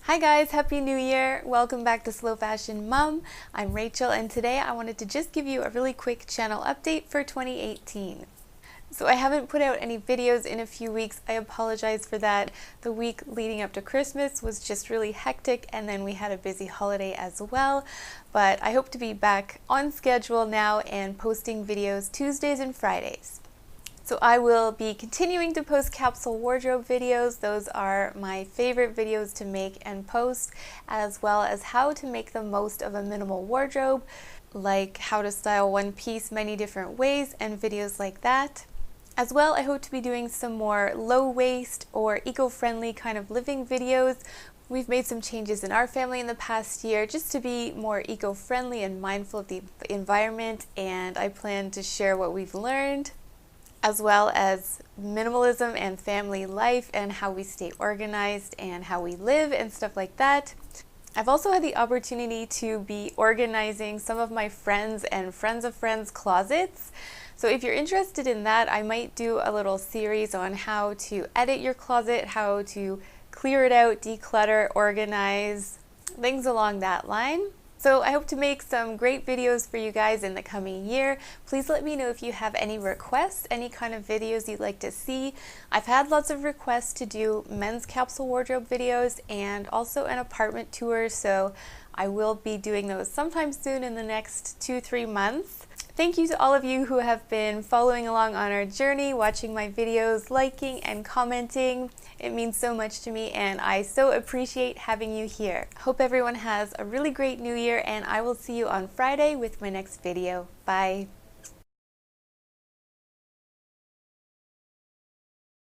Hi guys, Happy New Year! Welcome back to Slow Fashion Mom. I'm Rachel and today I wanted to just give you a really quick channel update for 2018. So I haven't put out any videos in a few weeks. I apologize for that. The week leading up to Christmas was just really hectic and then we had a busy holiday as well. But I hope to be back on schedule now and posting videos Tuesdays and Fridays. So I will be continuing to post capsule wardrobe videos. Those are my favorite videos to make and post, as well as how to make the most of a minimal wardrobe, like how to style one piece many different ways and videos like that. As well, I hope to be doing some more low waste or eco-friendly kind of living videos. We've made some changes in our family in the past year just to be more eco-friendly and mindful of the environment, and I plan to share what we've learned, as well as minimalism and family life and how we stay organized and how we live and stuff like that. I've also had the opportunity to be organizing some of my friends and friends of friends' closets. So if you're interested in that, I might do a little series on how to edit your closet, how to clear it out, declutter, organize, things along that line. So I hope to make some great videos for you guys in the coming year. Please let me know if you have any requests, any kind of videos you'd like to see. I've had lots of requests to do men's capsule wardrobe videos and also an apartment tour, so I will be doing those sometime soon in the next 2-3 months. Thank you to all of you who have been following along on our journey, watching my videos, liking and commenting. It means so much to me and I so appreciate having you here. Hope everyone has a really great new year and I will see you on Friday with my next video. Bye!